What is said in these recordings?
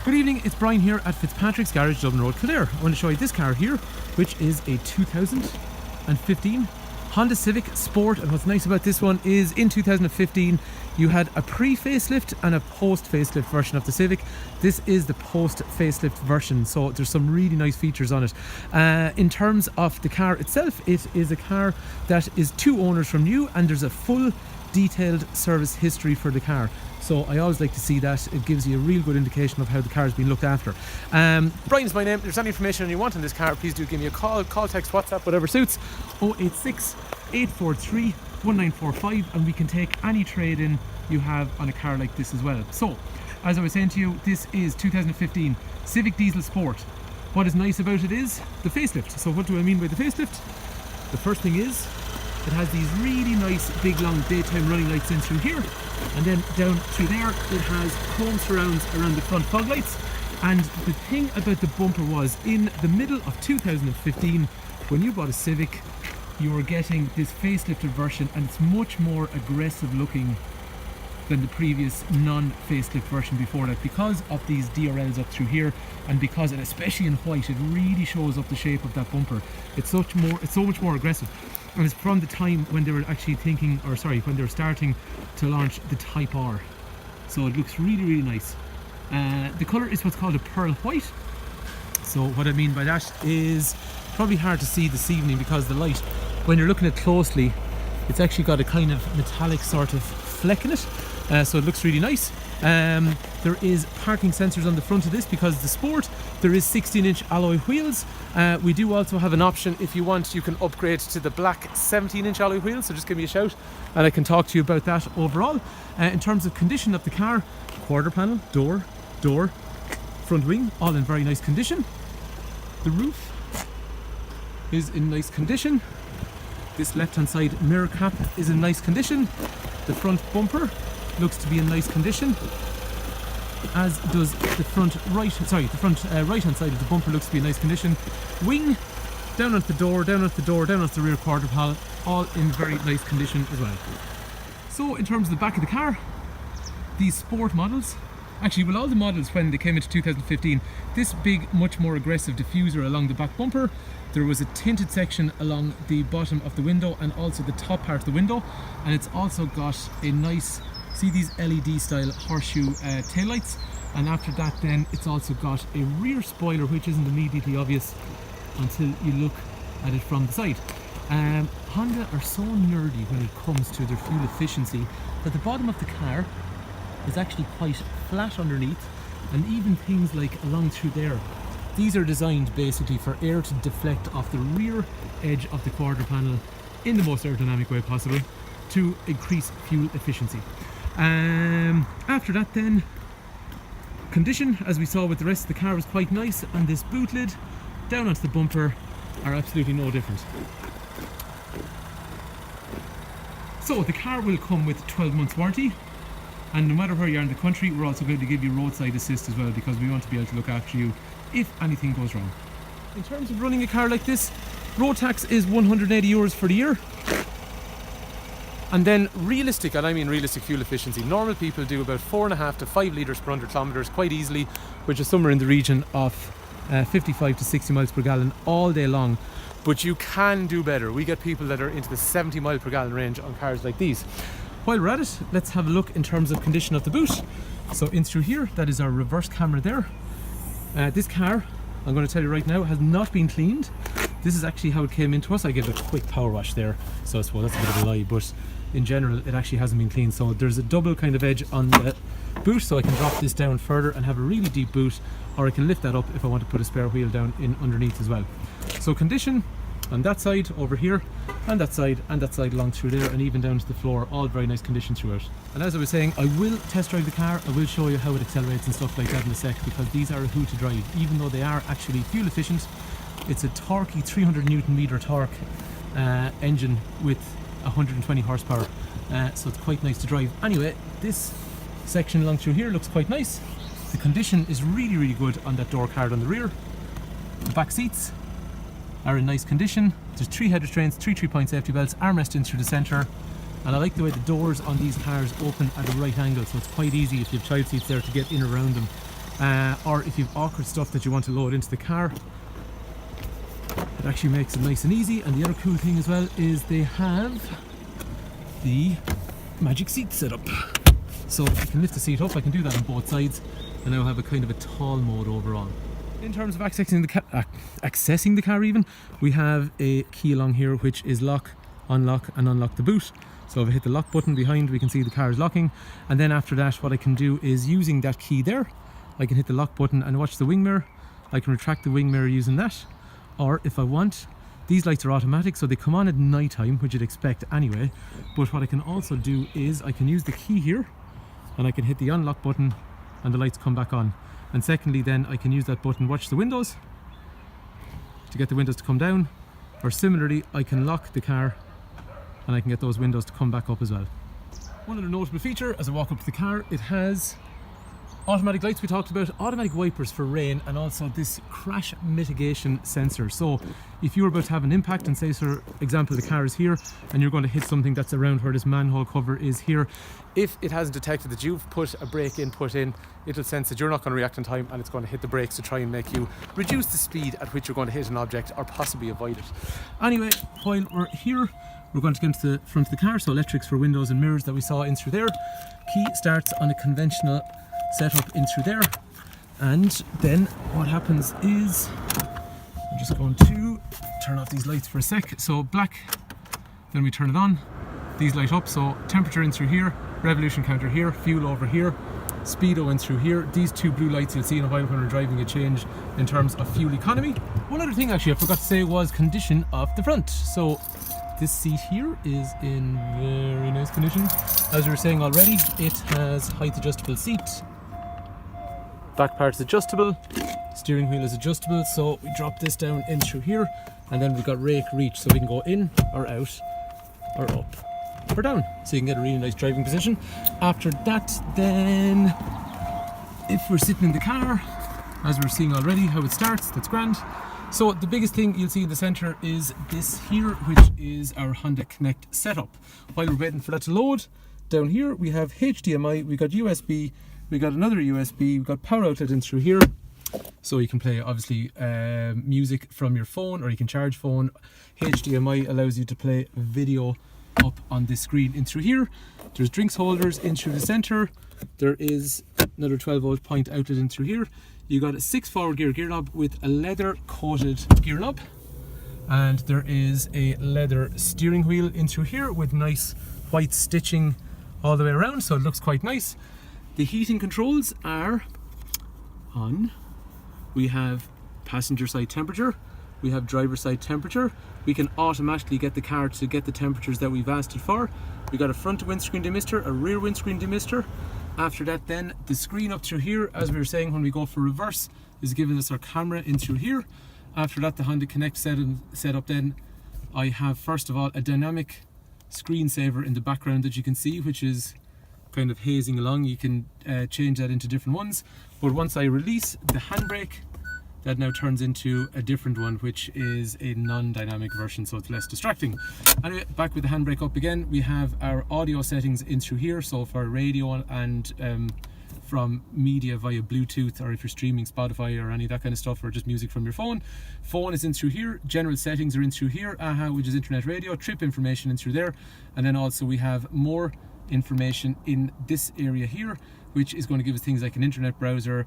Good evening, it's Brian here at Fitzpatrick's Garage, Dublin Road, Kildare. I want to show you this car here, which is a 2015 Honda Civic Sport. And what's nice about this one is in 2015 you had a pre-facelift and a post-facelift version of the Civic. This is the post-facelift version, so there's some really nice features on it. In terms of the car itself, it is a car that is 2 owners from new, and there's a full detailed service history for the car. So I always like to see that. It gives you a real good indication of how the car has been looked after. Brian's my name. If there's any information you want on this car, please do give me a call, text, WhatsApp, whatever suits. 086 843 1945, and we can take any trade-in you have on a car like this as well. So, as I was saying to you, this is 2015 Civic Diesel Sport. What is nice about it is the facelift. So what do I mean by the facelift? The first thing is it has these really nice big long daytime running lights in through here, and then down through there it has chrome surrounds around the front fog lights. And the thing about the bumper was, in the middle of 2015, when you bought a Civic, you were getting this facelifted version, and it's much more aggressive looking than the previous non-facelift version before that, because of these DRLs up through here, and because, and especially in white, it really shows up the shape of that bumper. It's so much more aggressive. And it's from the time when they were actually when they were starting to launch the Type R. So it looks really, really nice. The colour is what's called a pearl white. So what I mean by that is probably hard to see this evening because the light, when you're looking at it closely, it's actually got a kind of metallic sort of fleck in it. So it looks really nice. There is parking sensors on the front of this because the Sport. There is 16-inch alloy wheels. We do also have an option, if you want, you can upgrade to the black 17-inch alloy wheels, so just give me a shout and I can talk to you about that overall. In terms of condition of the car, quarter panel, door, front wing, all in very nice condition. The roof is in nice condition. This left-hand side mirror cap is in nice condition. The front bumper looks to be in nice condition, as does the front right-hand side of the bumper looks to be in nice condition. Wing, down onto the door, down onto the rear quarter panel, all in very nice condition as well. So in terms of the back of the car, these Sport models, actually, well, all the models when they came into 2015, this big, much more aggressive diffuser along the back bumper. There was a tinted section along the bottom of the window and also the top part of the window, and it's also got a nice, see these LED style horseshoe taillights, and after that then it's also got a rear spoiler which isn't immediately obvious until you look at it from the side. Honda are so nerdy when it comes to their fuel efficiency that the bottom of the car is actually quite flat underneath, and even things like along through there, these are designed basically for air to deflect off the rear edge of the quarter panel in the most aerodynamic way possible to increase fuel efficiency. After that then, condition, as we saw with the rest of the car, was quite nice, and this boot lid down onto the bumper are absolutely no different. So the car will come with 12 months warranty, and no matter where you are in the country, we're also going to give you roadside assist as well, because we want to be able to look after you if anything goes wrong. In terms of running a car like this, road tax is €180 for the year. And then realistic, and I mean realistic fuel efficiency, normal people do about 4.5 to 5 litres per 100 kilometres quite easily, which is somewhere in the region of 55 to 60 miles per gallon all day long. But you can do better. We get people that are into the 70 mile per gallon range on cars like these. While we're at it, let's have a look in terms of condition of the boot. So in through here, that is our reverse camera there. This car, I'm going to tell you right now, has not been cleaned. This is actually how it came into us. I gave it a quick power wash there, so I suppose that's a bit of a lie, but in general it actually hasn't been cleaned. So there's a double kind of edge on the boot, so I can drop this down further and have a really deep boot, or I can lift that up if I want to put a spare wheel down in underneath as well. So condition on that side over here, and that side along through there, and even down to the floor, all very nice condition throughout. And as I was saying, I will test drive the car. I will show you how it accelerates and stuff like that in a sec, because these are a hoot to drive. Even though they are actually fuel efficient, it's a torquey 300 newton meter torque engine with 120 horsepower, so it's quite nice to drive. Anyway, this section along through here looks quite nice. The condition is really, really good on that door card on the rear. The back seats are in nice condition. There's 3 head restraints, 3 3-point safety belts, armrest in through the centre, and I like the way the doors on these cars open at a right angle, so it's quite easy if you have child seats there to get in around them. or if you've awkward stuff that you want to load into the car, it actually makes it nice and easy. And the other cool thing as well is they have the magic seat set up. So I can lift the seat up, I can do that on both sides, and I'll have a kind of a tall mode overall. In terms of accessing the car even, we have a key along here which is lock, unlock and unlock the boot. So if I hit the lock button behind, we can see the car is locking, and then after that what I can do is, using that key there, I can hit the lock button and watch the wing mirror. I can retract the wing mirror using that, or if I want, these lights are automatic, so they come on at night time, which you'd expect anyway. But what I can also do is I can use the key here and I can hit the unlock button and the lights come back on. And secondly then I can use that button, watch the windows, to get the windows to come down, or similarly I can lock the car and I can get those windows to come back up as well. One other notable feature as I walk up to the car, it has automatic lights we talked about, automatic wipers for rain, and also this crash mitigation sensor. So if you're about to have an impact, and say for example the car is here and you're going to hit something that's around where this manhole cover is here, if it hasn't detected that you've put a brake input in, it'll sense that you're not going to react in time and it's going to hit the brakes to try and make you reduce the speed at which you're going to hit an object or possibly avoid it. Anyway, while we're here, we're going to get into the front of the car. So electrics for windows and mirrors that we saw in through there. Key starts on a conventional setup in through there, and then what happens is, I'm just going to turn off these lights for a sec. So black, then we turn it on, these light up, so temperature in through here, revolution counter here, fuel over here, speedo in through here. These two blue lights you'll see in a while when we're driving a change in terms of fuel economy. One other thing actually I forgot to say was condition of the front. So this seat here is in very nice condition. As we were saying already, it has height adjustable seat, back part is adjustable, steering wheel is adjustable, so we drop this down in through here, and then we've got rake reach, so we can go in or out or up or down, so you can get a really nice driving position. After that then, if we're sitting in the car, as we're seeing already how it starts, that's grand. So the biggest thing you'll see in the centre is this here, which is our Honda Connect setup. While we're waiting for that to load, down here we have HDMI, we got USB, we got another USB, we've got power outlet in through here, so you can play obviously music from your phone, or you can charge phone. HDMI allows you to play video up on this screen in through here. There's drinks holders in through the centre. There is another 12-volt point outlet in through here. You got a 6 forward gear knob with a leather coated gear knob, and there is a leather steering wheel in through here with nice white stitching all the way around, so it looks quite nice. The heating controls are on. We have passenger side temperature, we have driver side temperature. We can automatically get the car to get the temperatures that we've asked it for. We got a front windscreen demister, a rear windscreen demister. After that then, the screen up through here, as we were saying when we go for reverse, is giving us our camera in through here. After that, the Honda Connect setup then, I have first of all a dynamic screensaver in the background that you can see, which is kind of hazing along. You can change that into different ones, but once I release the handbrake, that now turns into a different one, which is a non-dynamic version, so it's less distracting. Anyway, back with the handbrake up again, we have our audio settings in through here, so for radio and from media via Bluetooth, or if you're streaming Spotify or any of that kind of stuff, or just music from your phone. Phone is in through here, general settings are in through here, AHA, which is internet radio, trip information in through there, and then also we have more information in this area here, which is going to give us things like an internet browser,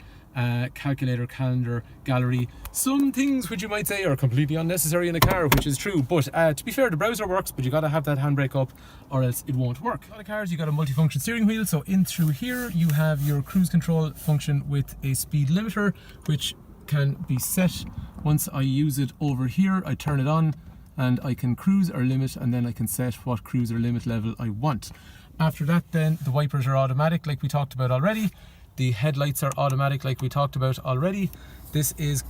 calculator, calendar, gallery. Some things which you might say are completely unnecessary in a car, which is true, but to be fair, the browser works, but you got to have that handbrake up or else it won't work. On the cars you got a multifunction steering wheel, so in through here you have your cruise control function with a speed limiter, which can be set. Once I use it over here, I turn it on and I can cruise or limit, and then I can set what cruise or limit level I want. After that then, the wipers are automatic like we talked about already. The headlights are automatic like we talked about already. This is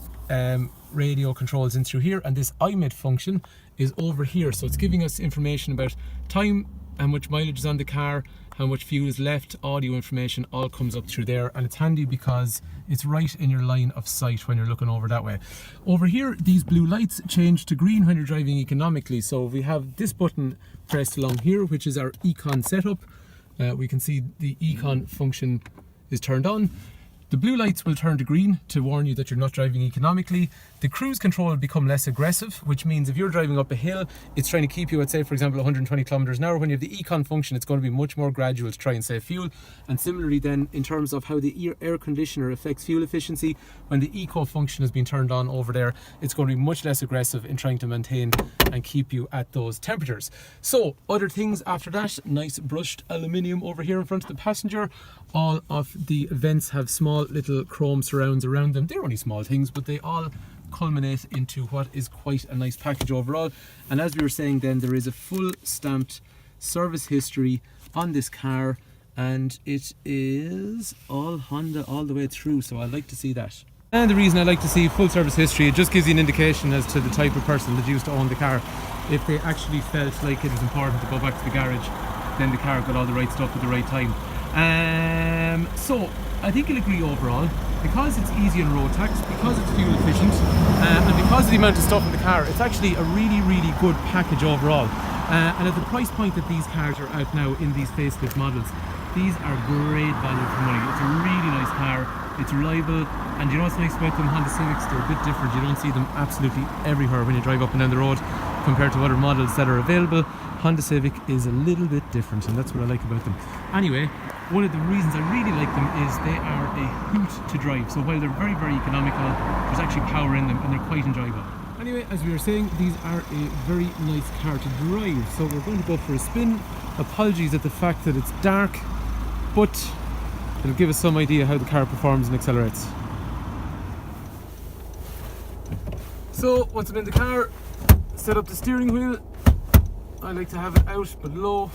radio controls in through here, and this iMid function is over here, so it's giving us information about time, how much mileage is on the car, how much fuel is left, audio information, all comes up through there, and it's handy because it's right in your line of sight when you're looking over that way. Over here, these blue lights change to green when you're driving economically, so we have this button pressed along here, which is our Econ setup. We can see the Econ function is turned on. The blue lights will turn to green to warn you that you're not driving economically. The cruise control will become less aggressive, which means if you're driving up a hill, it's trying to keep you at, say, for example, 120 kilometers an hour. When you have the econ function, it's going to be much more gradual to try and save fuel. And similarly then, in terms of how the air conditioner affects fuel efficiency, when the eco function has been turned on over there, it's going to be much less aggressive in trying to maintain and keep you at those temperatures. So, other things after that, nice brushed aluminium over here in front of the passenger. All of the vents have small little chrome surrounds around them. They're only small things, but they all culminate into what is quite a nice package overall. And as we were saying then, there is a full stamped service history on this car, and it is all Honda all the way through, so I'd like to see that. And the reason I like to see full service history, it just gives you an indication as to the type of person that used to own the car. If they actually felt like it was important to go back to the garage, then the car got all the right stuff at the right time. So I think you'll agree overall, because it's easy on road tax, because it's fuel efficient, and because of the amount of stuff in the car, it's actually a really good package overall. And at the price point that these cars are out now in these facelift models, these are great value for money. It's a really nice car, it's reliable, and you know what's nice about them? Honda Civics, they're a bit different. You don't see them absolutely everywhere when you drive up and down the road compared to other models that are available. Honda Civic is a little bit different, and that's what I like about them. Anyway, one of the reasons I really like them is they are a hoot to drive. So while they're very economical, there's actually power in them and they're quite enjoyable. Anyway, as we were saying, these are a very nice car to drive. So we're going to go for a spin. Apologies at the fact that it's dark, but it'll give us some idea how the car performs and accelerates. So once I'm in the car, set up the steering wheel. I like to have it out but low,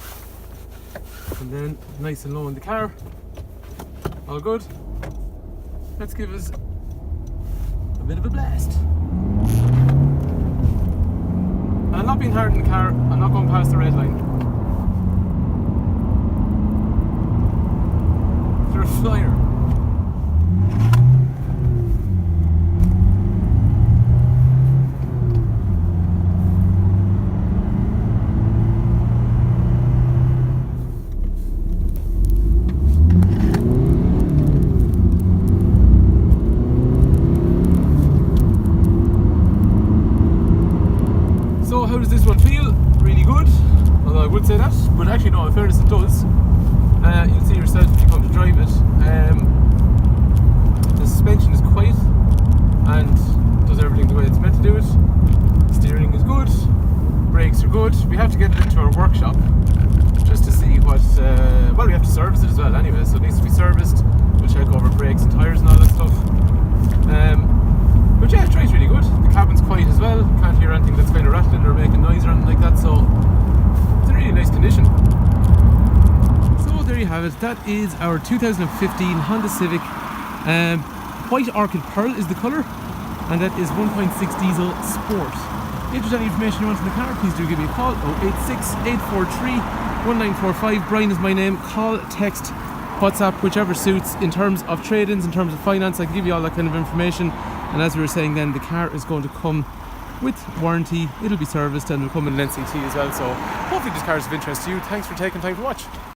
and then nice and low in the car. All good. Let's give us a bit of a blast. I'm not being hard in the car, I'm not going past the red line. You're a flyer. So how does this one feel? Really good, although I would say that, but actually no, in fairness it does. You'll see yourself if you come to drive it. The suspension is quiet and does everything the way it's meant to do it. Steering is good, brakes are good. We have to get it into our workshop just to see what, well, we have to service it as well anyway, so it needs to be serviced. We'll check over brakes and tyres and all that stuff. But yeah, it drives really good. The cabin's quiet as well. Can't hear anything that's kind of rattling or making noise or anything like that, so it's in really nice condition. So there you have it. That is our 2015 Honda Civic. White Orchid Pearl is the colour, and that is 1.6 diesel sport. If there's any information you want in the car, please do give me a call. 086 843 1945. Brian is my name. Call, text, WhatsApp, whichever suits. In terms of trade-ins, in terms of finance, I can give you all that kind of information. And as we were saying then, the car is going to come with warranty, it'll be serviced, and it'll come in an NCT as well. So hopefully this car is of interest to you. Thanks for taking time to watch.